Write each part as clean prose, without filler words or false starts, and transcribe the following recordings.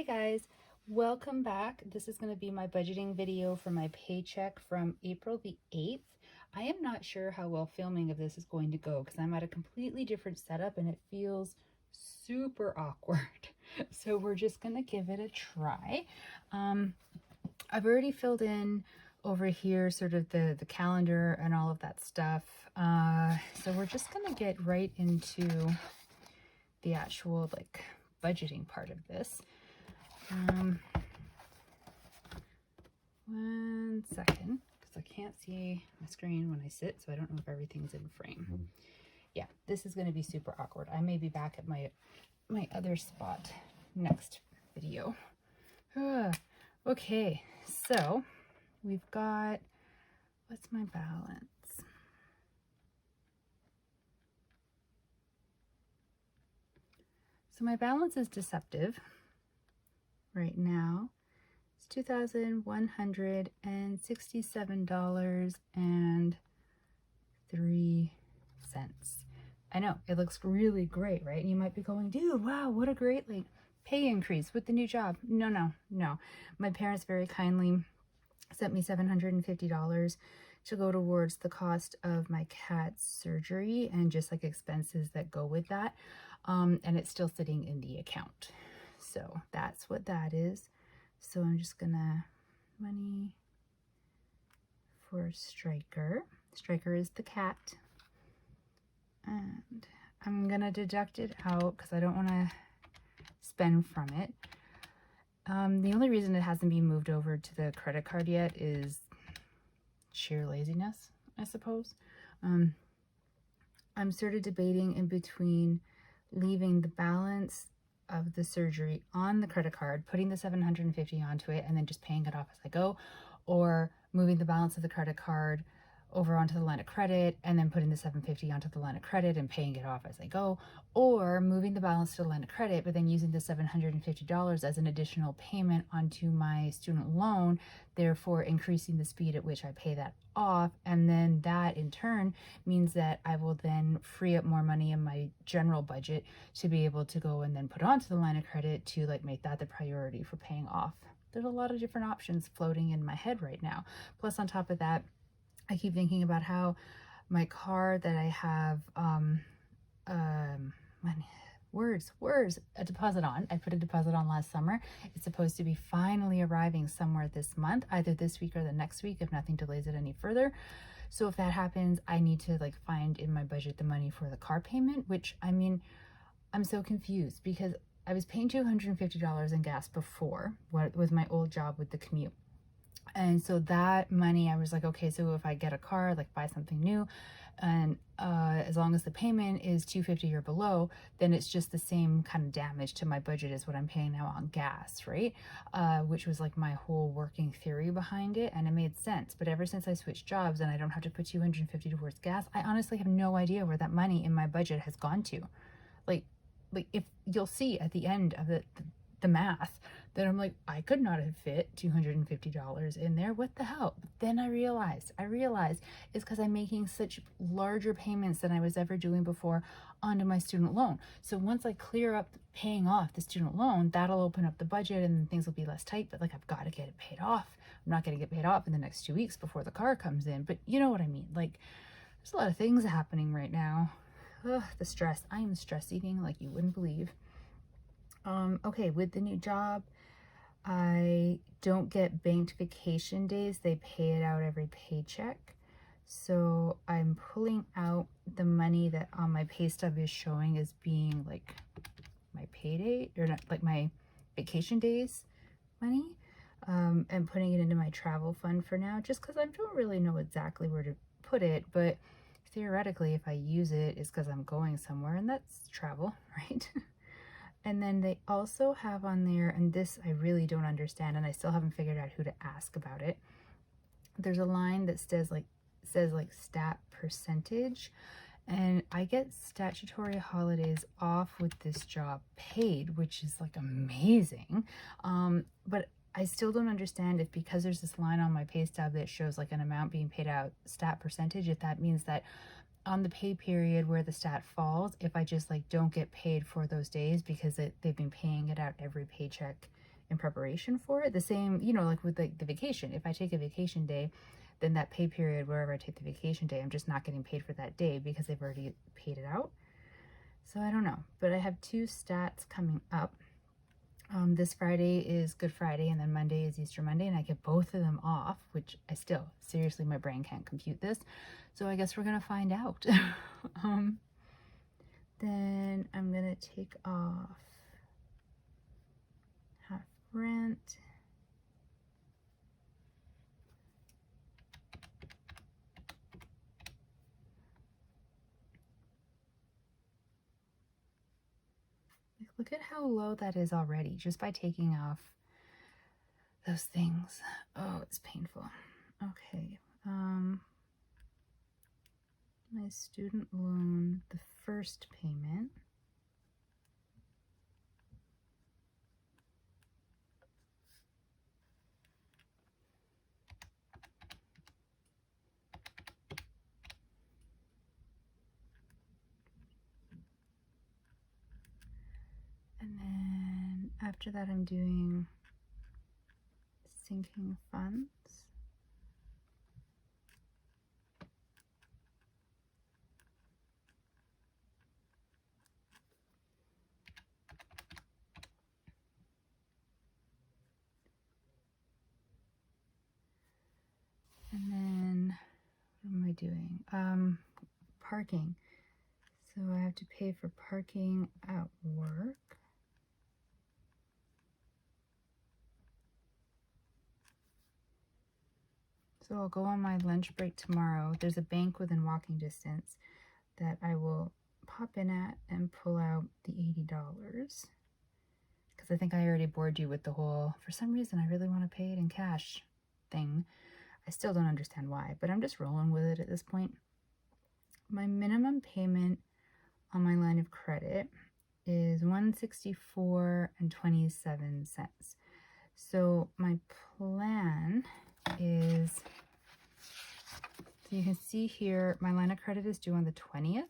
Hey guys, welcome back. This is going to be my budgeting video for my paycheck from April the 8th. I am not sure how well filming of this is going to go because I'm at a completely different setup and it feels super awkward. So we're just going to give it a try. I've already filled in over here sort of the calendar and all of that stuff. So we're just going to get right into the actual budgeting part of this. One second, because I can't see my screen when I sit, so I don't know if everything's in frame. Yeah, this is going to be super awkward. I may be back at my other spot next video. Okay, so we've got, what's my balance? So my balance is deceptive right now. It's $2,167.03. I know, it looks really great, right? And you might be going, dude, wow, what a great pay increase with the new job. No. My parents very kindly sent me $750 to go towards the cost of my cat's surgery and just expenses that go with that. And it's still sitting in the account. So that's what that is. So I'm just gonna money for Striker. Striker is the cat. And I'm gonna deduct it out because I don't want to spend from it. The only reason it hasn't been moved over to the credit card yet is sheer laziness, I suppose. I'm sort of debating in between leaving the balance of the surgery on the credit card, putting the $750 onto it, and then just paying it off as I go, or moving the balance of the credit card over onto the line of credit and then putting the $750 onto the line of credit and paying it off as I go, or moving the balance to the line of credit but then using the $750 as an additional payment onto my student loan, therefore increasing the speed at which I pay that off. And then that in turn means that I will then free up more money in my general budget to be able to go and then put onto the line of credit to make that the priority for paying off. There's a lot of different options floating in my head right now. Plus on top of that, I keep thinking about how my car that I have, a deposit on. I put a deposit on last summer. It's supposed to be finally arriving somewhere this month, either this week or the next week, if nothing delays it any further. So if that happens, I need to find in my budget the money for the car payment, which I'm so confused because I was paying $250 in gas before, what was my old job with the commute. And so that money, I was like, okay, so if I get a car, buy something new, and as long as the payment is $250 or below, then it's just the same kind of damage to my budget as what I'm paying now on gas, right? Which was my whole working theory behind it, and it made sense. But ever since I switched jobs and I don't have to put $250 towards gas, I honestly have no idea where that money in my budget has gone to. If you'll see at the end of the math, that I'm I could not have fit $250 in there. What the hell? But then I realized it's because I'm making such larger payments than I was ever doing before onto my student loan. So once I clear up paying off the student loan, that'll open up the budget and things will be less tight. But I've got to get it paid off. I'm not going to get paid off in the next 2 weeks before the car comes in. But you know what I mean? There's a lot of things happening right now. Ugh, the stress. I am stress eating like you wouldn't believe. Okay, with the new job, I don't get banked vacation days. They pay it out every paycheck. So I'm pulling out the money that on my pay stub is showing as being my pay date, or not, my vacation days money, and putting it into my travel fund for now, just because I don't really know exactly where to put it. But theoretically, if I use it, it's because I'm going somewhere, and that's travel, right? And then they also have on there, and this I really don't understand, and I still haven't figured out who to ask about it. There's a line that says stat percentage, and I get statutory holidays off with this job paid, which is amazing. But I still don't understand if, because there's this line on my pay stub that shows an amount being paid out stat percentage, if that means that on the pay period where the stat falls, if I just don't get paid for those days because they've been paying it out every paycheck in preparation for it. The same, you know, like with the vacation. If I take a vacation day, then that pay period, wherever I take the vacation day, I'm just not getting paid for that day because they've already paid it out. So I don't know, but I have 2 stats coming up. This Friday is Good Friday, and then Monday is Easter Monday, and I get both of them off, which I still, seriously, my brain can't compute this. So I guess we're gonna find out. Then I'm gonna take off half rent. Look at how low that is already, just by taking off those things. Oh, it's painful. Okay. My student loan, the first payment. And then after that, I'm doing sinking funds. And then what am I doing? Parking. So I have to pay for parking at work. So I'll go on my lunch break tomorrow. There's a bank within walking distance that I will pop in at and pull out the $80. Because I think I already bored you with the whole, for some reason, I really want to pay it in cash thing. I still don't understand why, but I'm just rolling with it at this point. My minimum payment on my line of credit is $164.27. So my plan is, so you can see here, my line of credit is due on the 20th,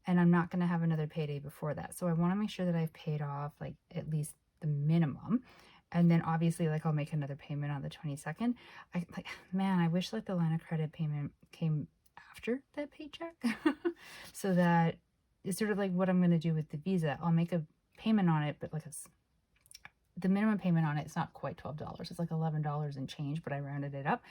and I'm not going to have another payday before that. So I want to make sure that I've paid off like at least the minimum. And then obviously, like, I'll make another payment on the 22nd. I wish like the line of credit payment came after that paycheck so that it's sort of like what I'm going to do with the Visa. I'll make a payment on it, but like the minimum payment on it is not quite $12. It's like $11 and change, but I rounded it up.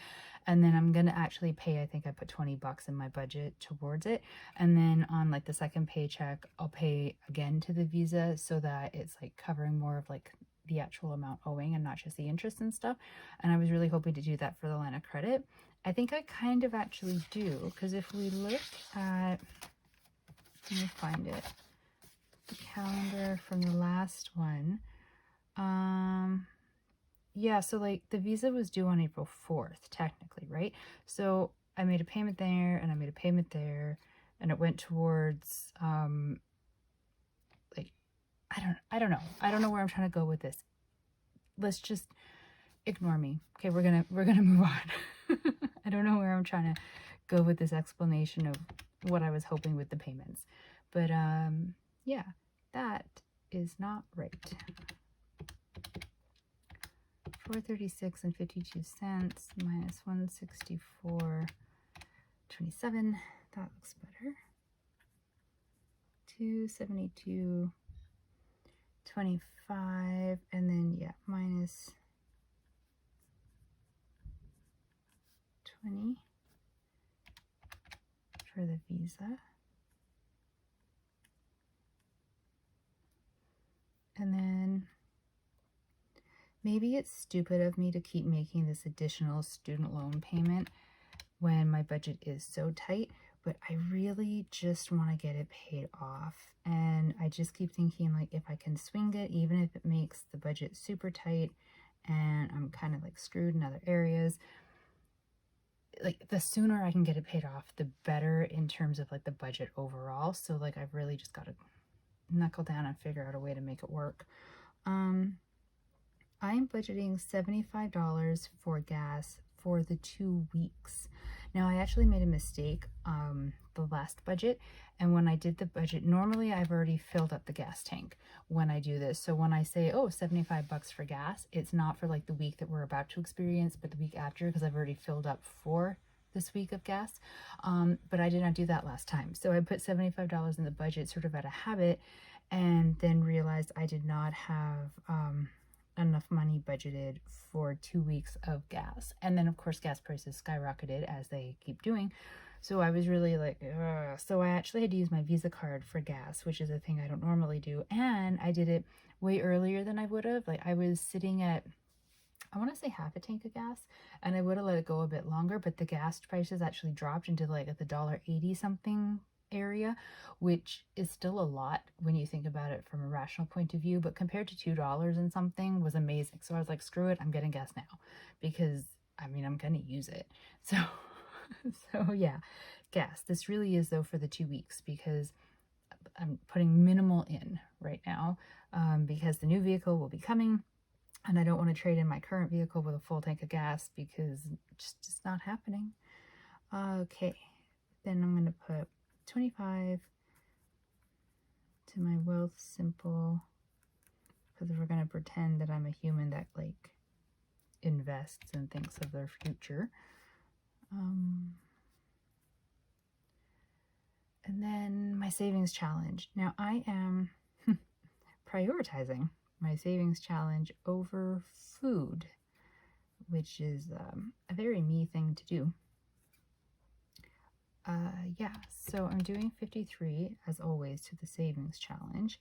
And then I'm going to actually pay, I think I put $20 in my budget towards it. And then on like the second paycheck, I'll pay again to the Visa so that it's like covering more of like the actual amount owing and not just the interest and stuff. And I was really hoping to do that for the line of credit. I think I kind of actually do, because if we look at, let me find it, the calendar from the last one. Yeah, so like the Visa was due on April 4th, technically, right? So I made a payment there and I made a payment there, and it went towards, like, I don't know. I don't know where I'm trying to go with this. Let's just ignore me. Okay, we're gonna move on. I don't know where I'm trying to go with this explanation of what I was hoping with the payments. But yeah, that is not right. 436.52 minus 164.27. That looks better. 272.25, and then yeah, minus 20 for the Visa. And then maybe it's stupid of me to keep making this additional student loan payment when my budget is so tight, but I really just want to get it paid off. And I just keep thinking, like, if I can swing it, even if it makes the budget super tight and I'm kind of like screwed in other areas, like the sooner I can get it paid off, the better in terms of like the budget overall. So like I've really just got to knuckle down and figure out a way to make it work. I'm budgeting $75 for gas for the 2 weeks. Now, I actually made a mistake the last budget, and when I did the budget, normally I've already filled up the gas tank when I do this. So when I say, oh, 75 bucks for gas, it's not for like the week that we're about to experience, but the week after, because I've already filled up for this week of gas. But I did not do that last time. So I put $75 in the budget sort of out of habit, and then realized I did not have enough money budgeted for 2 weeks of gas. And then of course gas prices skyrocketed, as they keep doing. So I was really like, ugh. So I actually had to use my Visa card for gas, which is a thing I don't normally do. And I did it way earlier than I would have. Like, I was sitting at, I want to say half a tank of gas, and I would have let it go a bit longer, but the gas prices actually dropped into like at the $1.80 something area, which is still a lot when you think about it from a rational point of view, but compared to $2 and something was amazing. So I was like, screw it, I'm getting gas now, because I mean, I'm gonna use it. So so yeah, gas. This really is though for the 2 weeks, because I'm putting minimal in right now, because the new vehicle will be coming, and I don't want to trade in my current vehicle with a full tank of gas, because it's just not happening. Okay, then I'm going to put 25 to my wealth simple, because we're going to pretend that I'm a human that like invests and thinks of their future. And then my savings challenge. Now I am prioritizing my savings challenge over food, which is a very me thing to do. Yeah, so I'm doing 53 as always to the savings challenge,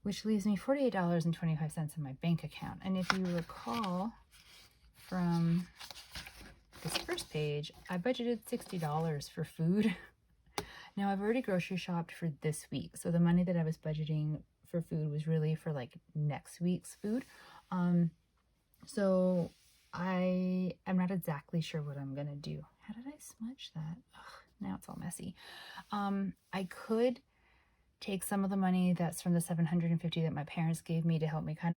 which leaves me $48.25 in my bank account. And if you recall from this first page, I budgeted $60 for food. Now I've already grocery shopped for this week, so the money that I was budgeting for food was really for like next week's food. So I am not exactly sure what I'm gonna do. How did I smudge that? Ugh, now it's all messy. I could take some of the money that's from the $750 that my parents gave me to help me kind